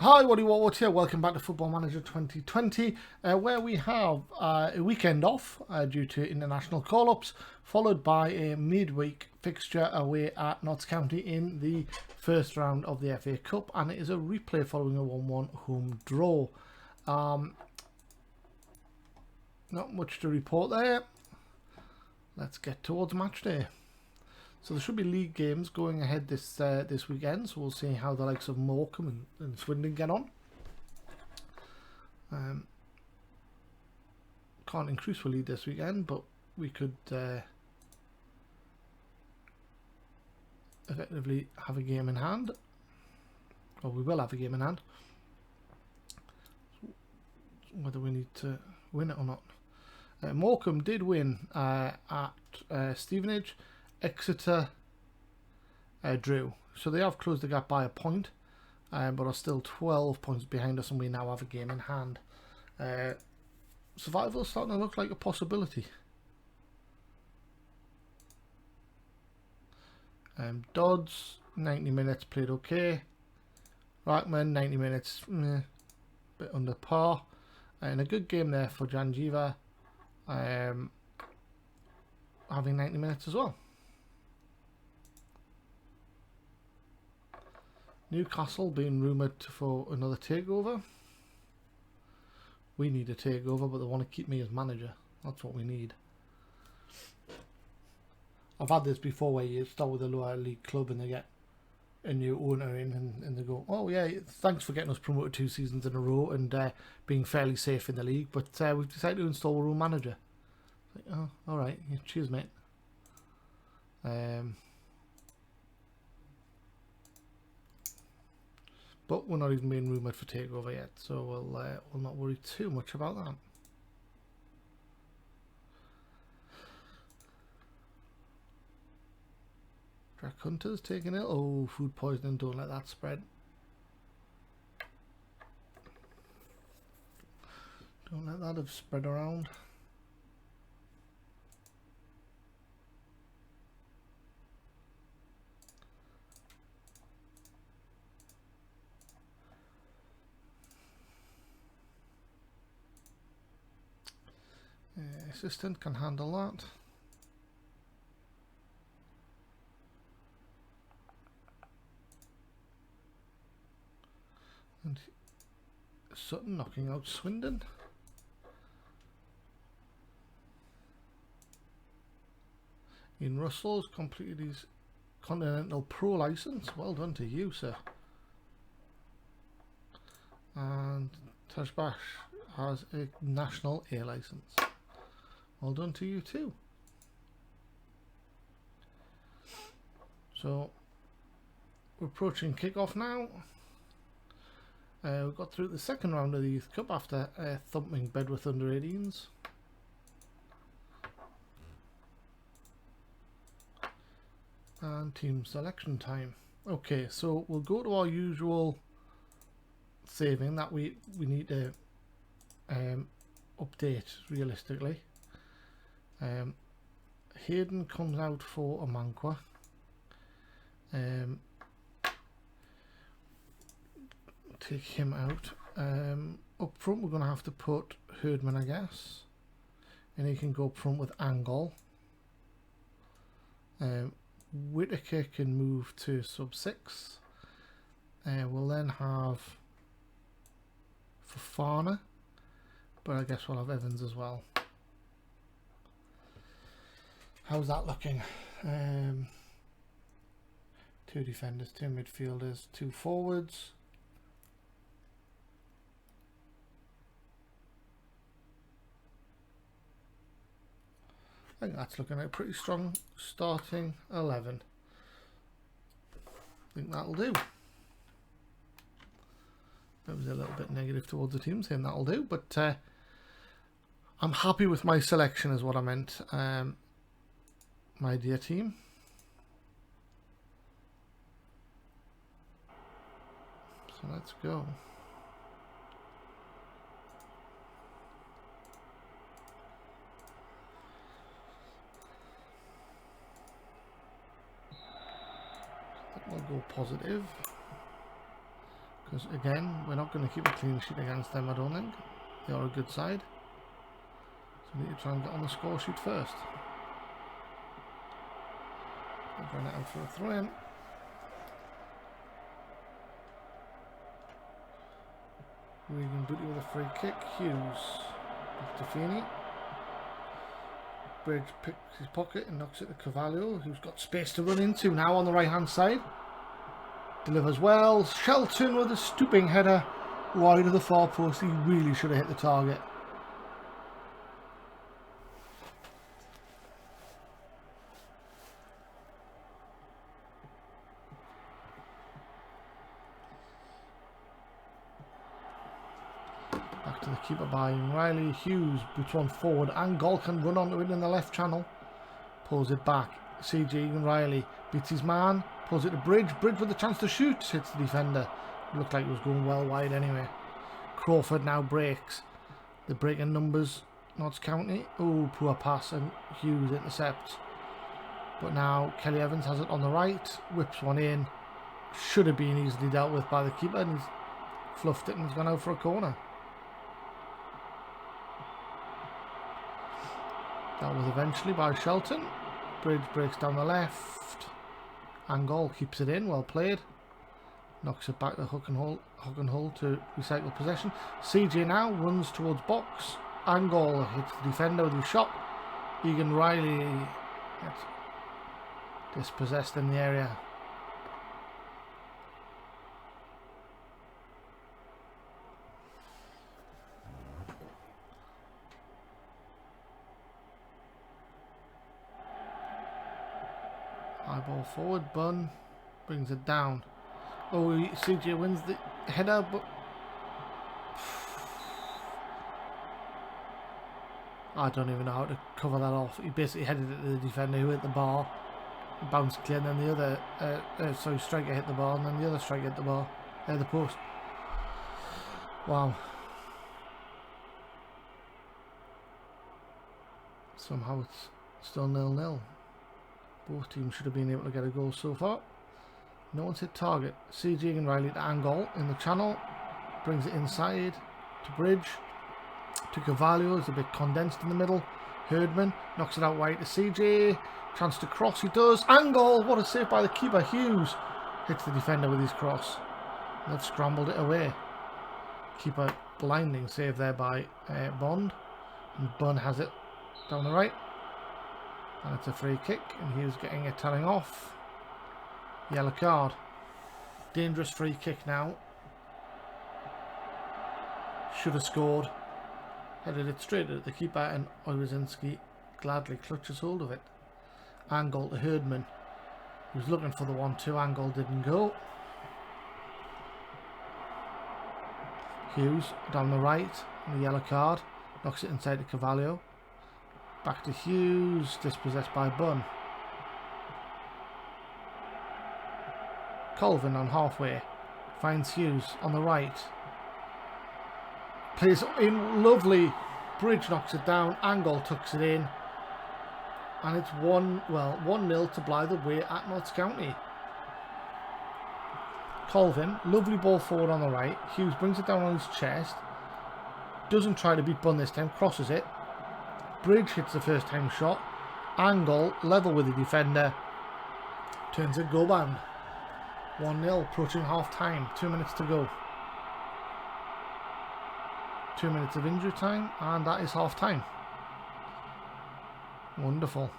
Hi, Waddy Watwood here. Welcome back to Football Manager 2020, where we have a weekend off due to international call-ups, followed by a midweek fixture away at Notts County in the first round of the FA Cup, and it is a replay following a 1-1 home draw. Not much to report there. Let's get towards match day. So there should be league games going ahead this weekend, so we'll see how the likes of Morecambe and Swindon get on. Can't increase for lead this weekend, but we could effectively have a game in hand. Or we will have a game in hand. Whether we need to win it or not. Morecambe did win at Stevenage. Exeter drew, so they have closed the gap by a point, but are still 12 points behind us, and we now have a game in hand. Survival is starting to look like a possibility. Dodds, 90 minutes, played okay. Rackman, 90 minutes, bit under par, and a good game there for Janjiva, having 90 minutes as well. Newcastle being rumoured for another takeover. We need a takeover, but they want to keep me as manager. That's what we need. I've had this before where you start with a lower league club and they get a new owner in and they go, oh yeah, thanks for getting us promoted 2 seasons in a row and being fairly safe in the league, but we've decided to install our own manager. Like, oh, alright, yeah, cheers mate. But we're not even being rumoured for takeover yet, so we'll not worry too much about that. Jack Hunter's taking it. Oh, food poisoning, don't let that spread. Don't let that have spread around. Assistant can handle that. And Sutton knocking out Swindon. Ian Russell's completed his Continental Pro license. Well done to you, sir. And Tashbash has a National A license. Well done to you too. So we're approaching kick-off now. We got through the second round of the Youth Cup after thumping Bedworth under-18s. And team selection time. Okay, so we'll go to our usual saving that we need to update realistically. Hayden comes out for Amankwa. Take him out. Up front we're going to have to put Herdman, I guess, and he can go up front with Angle. Whitaker can move to sub 6. We'll then have Fofana, but I guess we'll have Evans as well. How's that looking? 2 defenders, 2 midfielders, 2 forwards. I think that's looking like a pretty strong starting 11. I think that'll do. That was a little bit negative towards the team saying that'll do, but I'm happy with my selection is what I meant. My dear team. So let's go. We'll go positive. Because again, we're not going to keep a clean sheet against them, I don't think. They are a good side. So we need to try and get on the score sheet first. We'll run it out for a throw in. Regan Booty with a free kick. Hughes. Back to Feeney. Bridge picks his pocket and knocks it to Carvalho, who's got space to run into now on the right hand side. Delivers well. Shelton with a stooping header wide of the far post. He really should have hit the target. Back to the keeper by Riley. Hughes boots one forward and Goal can run onto it in the left channel. Pulls it back. CG and Riley beats his man. Pulls it to Bridge. Bridge with a chance to shoot. Hits the defender. Looked like it was going well wide anyway. Crawford now breaks. The breaking numbers. Notts County. Oh, poor pass, and Hughes intercepts. But now Kelly Evans has it on the right. Whips one in. Should have been easily dealt with by the keeper, and he's fluffed it and he's gone out for a corner. That was eventually by Shelton. Bridge breaks down the left. Angol keeps it in, well played. Knocks it back to Hook and Hull to recycle possession. CJ now runs towards box. Angol hits the defender with his shot. Egan Riley gets dispossessed in the area. High ball forward, Bunn brings it down. Oh, CJ wins the header, but I don't even know how to cover that off. He basically headed it to the defender who hit the bar, bounced clear, and then the other, striker hit the bar, and then the other striker hit the bar, the post. Wow. Somehow it's still 0-0. Both teams should have been able to get a goal so far. No one's hit target. CG and Riley to Angol in the channel. Brings it inside to Bridge. To Carvalho. Is a bit condensed in the middle. Herdman knocks it out wide to CJ. Chance to cross. He does. Angol. What a save by the keeper. Hughes hits the defender with his cross. They've scrambled it away. Keeper blinding save there by Bond. And Bunn has it down the right. And it's a free kick, and Hughes getting it telling off. Yellow card. Dangerous free kick now. Should have scored. Headed it straight at the keeper, and Ojazinski gladly clutches hold of it. Angol to Herdman. He was looking for the 1-2. Angol didn't go. Hughes down the right. And the yellow card. Knocks it inside to Carvalho. Back to Hughes, dispossessed by Bunn. Colvin on halfway. Finds Hughes on the right. Plays in lovely. Bridge knocks it down. Angol tucks it in. And it's 1-0 to Blythe away at Notts County. Colvin, lovely ball forward on the right. Hughes brings it down on his chest. Doesn't try to beat Bunn this time, crosses it. Bridge hits the first time shot. Angol level with the defender. Turns it goal bound. 1-0, approaching half time. 2 minutes to go. 2 minutes of injury time, and that is half time. Wonderful.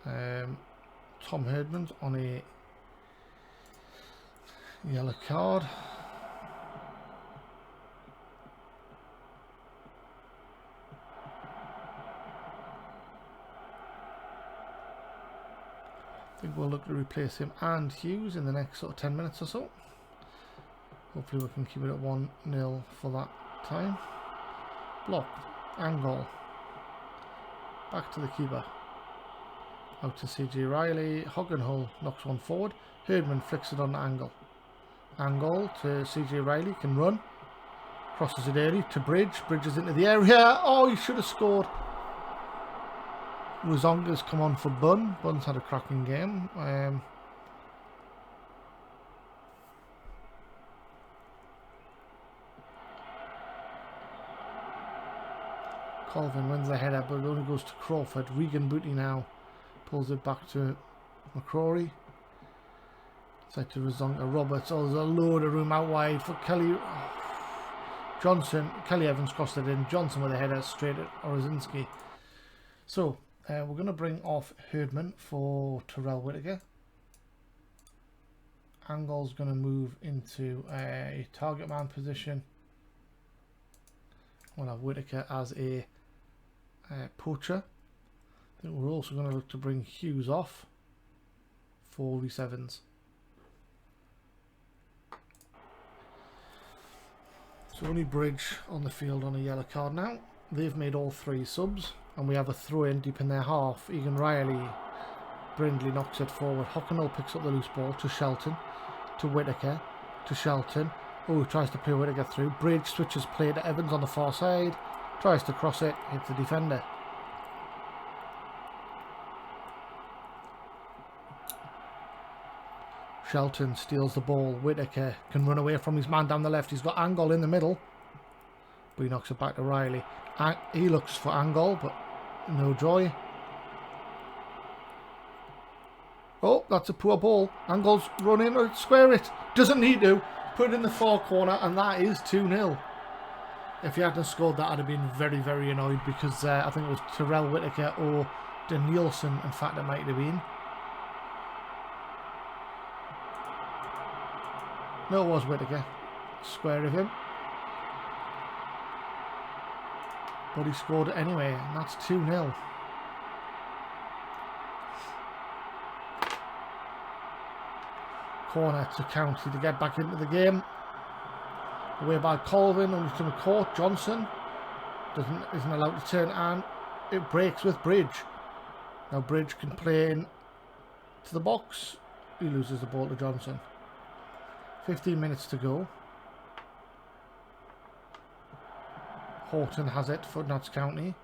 Tom Herdman's on a yellow card. I think we'll look to replace him and Hughes in the next sort of 10 minutes or so. Hopefully we can keep it at 1-0 for that time. Blocked. Angol. Back to the keeper. Out to CG Riley. Hoggenhull knocks one forward. Herdman flicks it on Angol. Angol to CG Riley. Can run. Crosses it early to Bridge. Bridges into the area. Oh, he should have scored. Ruzonga's come on for Bun. Bun's had a cracking game. Colvin wins the header, but it only goes to Crawford. Regan Booty now pulls it back to McCrory. Side to Ruzonga. Roberts. Oh, there's a load of room out wide for Kelly. Johnson. Kelly Evans crossed it in. Johnson with a header straight at Orozinski. So, we're going to bring off Herdman for Terrell Whittaker. Angle's going to move into a target man position. We'll have Whittaker as a poacher. I think we're also going to look to bring Hughes off for Reece Evans. So only Bridge on the field on a yellow card now. They've made all 3 subs, and we have a throw in deep in their half. Egan Riley, Brindley knocks it forward. Hockenall picks up the loose ball to Shelton, to Whittaker, to Shelton. Oh, tries to play Whittaker through. Bridge switches play to Evans on the far side. Tries to cross it, hits the defender. Shelton steals the ball. Whittaker can run away from his man down the left. He's got Angle in the middle, but he knocks it back to Riley. He looks for Angle, but no joy. Oh, that's a poor ball. Angle's running or square it. Doesn't need to. Put it in the far corner, and that is 2-0. If he hadn't scored that, I'd have been very, very annoyed, because I think it was Terrell Whittaker or Danielson, in fact, it might have been. No, it was Whittaker. Square of him. But he scored it anyway, and that's 2-0. Corner to County to get back into the game. Away by Colvin, only to McCourt. Johnson isn't allowed to turn, and it breaks with Bridge. Now Bridge can play in to the box. He loses the ball to Johnson. 15 minutes to go. Horton has it for Notts County.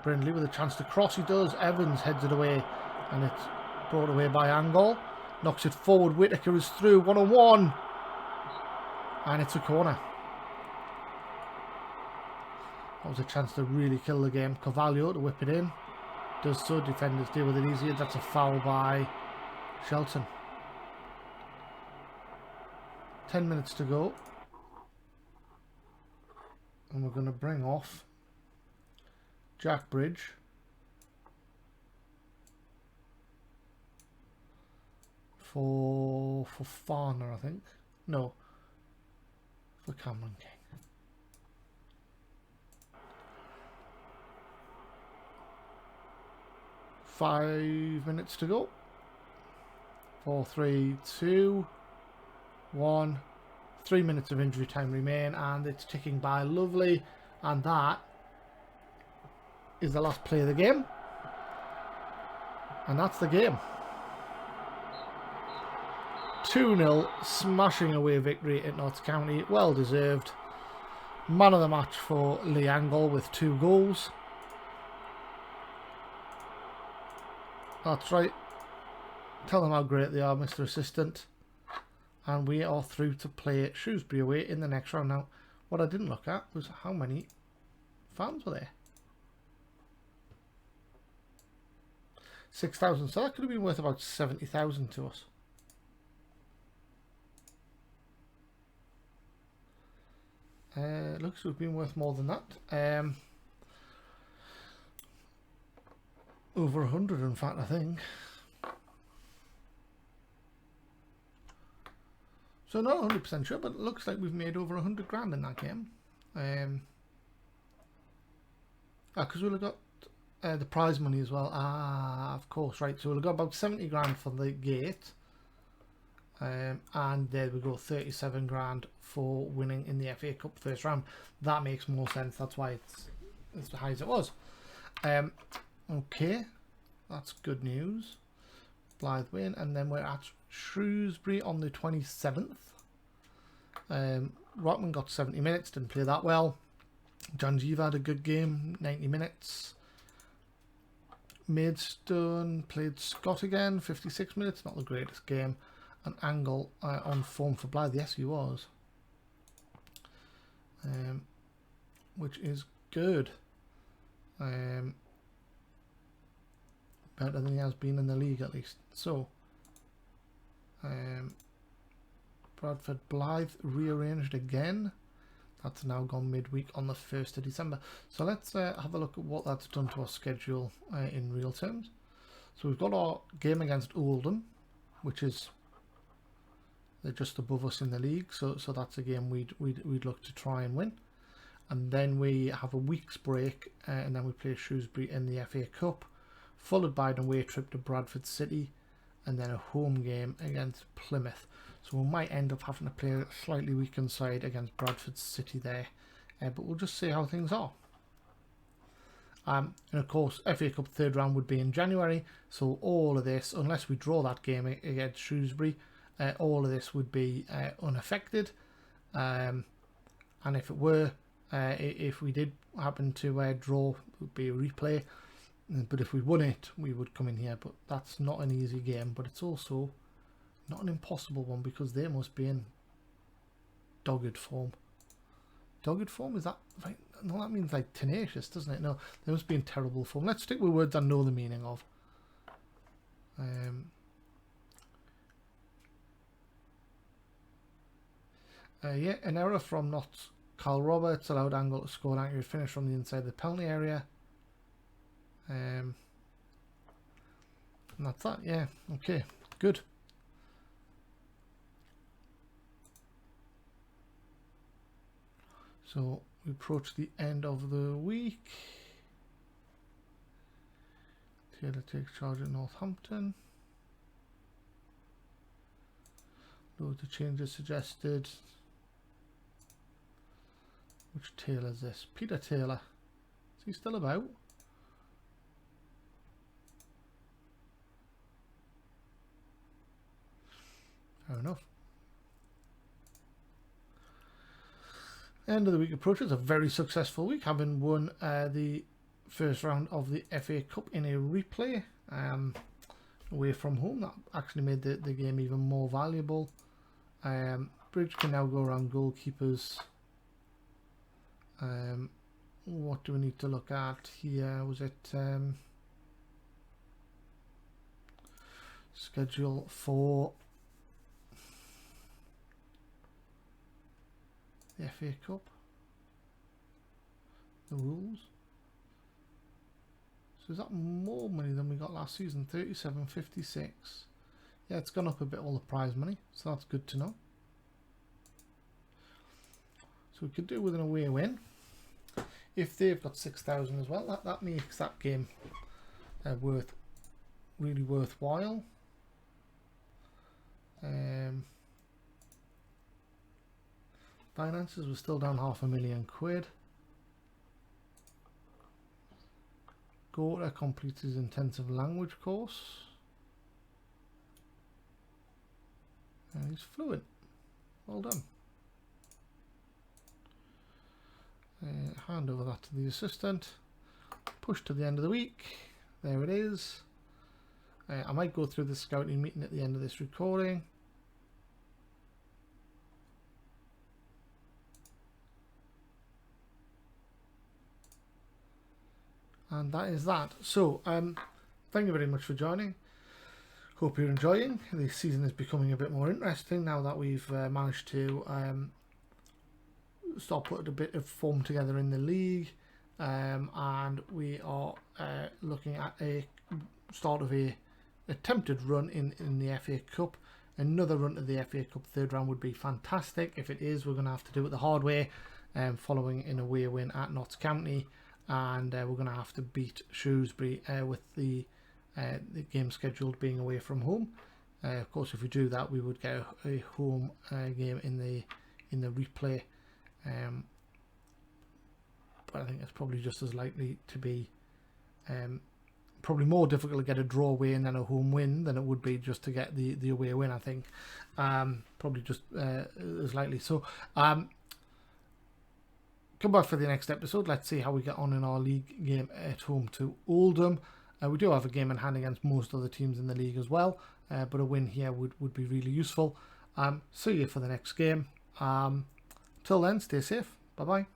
Brindley with a chance to cross. He does. Evans heads it away, and it's brought away by Angle. Knocks it forward. Whittaker is through. 1-on-1. And it's a corner. That was a chance to really kill the game. Carvalho to whip it in. Does so. Defenders deal with it easier. That's a foul by Shelton. 10 minutes to go. And we're going to bring off Jack Bridge. For Farner, I think. No. For Cameron King. Five minutes to go. 4, 3, 2, 1. 3 minutes of injury time remain, and it's ticking by. Lovely. And that is the last play of the game. And that's the game. 2-0, smashing away victory at Notts County. Well deserved. Man of the match for Lee Angle with 2 goals. That's right. Tell them how great they are, Mr. Assistant. And we are through to play Shrewsbury away in the next round. Now, what I didn't look at was how many fans were there. 6,000. So that could have been worth about 70,000 to us. Looks to have been worth more than that. Over 100, in fact, I think. So not 100% sure, but it looks like we've made over 100 grand in that game. Because we'll have got the prize money as well. Ah, of course, right. So we'll have got about 70 grand for the gate. And there we go, 37 grand for winning in the FA Cup first round. That makes more sense. That's why it's as high as it was. Okay, that's good news. Blythe win, and then we're at Shrewsbury on the 27th. Rockman got 70 minutes, didn't play that well. Janjiva had a good game, 90 minutes. Maidstone played Scott again, 56 minutes, not the greatest game. And Angle on form for Blythe, yes he was. Which is good. Better than he has been in the league at least. So, Bradford Blythe rearranged again. That's now gone midweek on the 1st of December. So let's have a look at what that's done to our schedule in real terms. So we've got our game against Oldham, which is they're just above us in the league. So that's a game we'd look to try and win. And then we have a week's break, and then we play Shrewsbury in the FA Cup, followed by an away trip to Bradford City, and then a home game against Plymouth. So we might end up having to play a slightly weakened side against Bradford City there, but we'll just see how things are. And of course, FA Cup third round would be in January, so all of this, unless we draw that game against Shrewsbury, all of this would be unaffected. And if it were, if we did happen to draw, it would be a replay. But if we won it, we would come in here. But that's not an easy game, but it's also not an impossible one because they must be in dogged form. Dogged form, is that right? No, that means like tenacious, doesn't it? No, they must be in terrible form. Let's stick with words I know the meaning of. Yeah, an error from not Carl Roberts allowed Angle to score an accurate finish from the inside the penalty area. And that's that, yeah. Okay, good. So we approach the end of the week. Taylor takes charge at Northampton. Loads of changes suggested. Which Taylor is this? Peter Taylor. Is he still about? Fair enough. End of the week approaches. A very successful week, having won the first round of the FA Cup in a replay away from home. That actually made the game even more valuable. Bridge can now go around goalkeepers. What do we need to look at here? Was it schedule for the FA Cup? The rules. So is that more money than we got last season? 37.56. Yeah, it's gone up a bit, all the prize money, so that's good to know. So we could do with an away win. If they've got 6,000 as well, that makes that game really worthwhile. Finances were still down £500,000. Gorta completes his intensive language course. And he's fluent. Well done. Hand over that to the assistant. Push to the end of the week. There it is. I might go through the scouting meeting at the end of this recording. And that is that. So, thank you very much for joining. Hope you're enjoying. The season is becoming a bit more interesting now that we've managed to start putting a bit of form together in the league, and we are looking at a start of a attempted run in the FA Cup. Another run to the FA Cup third round would be fantastic. If it is, we're going to have to do it the hard way, following an away win at Notts County, and we're going to have to beat Shrewsbury with the game scheduled being away from home. Of course, if we do that, we would get a home game in the replay. But I think it's probably just as likely to be probably more difficult to get a draw win than a home win than it would be just to get the away win. I think probably just as likely. So come back for the next episode. Let's see how we get on in our league game at home to Oldham. We do have a game in hand against most other teams in the league as well, but a win here would be really useful. See you for the next game. Till then, stay safe. Bye-bye.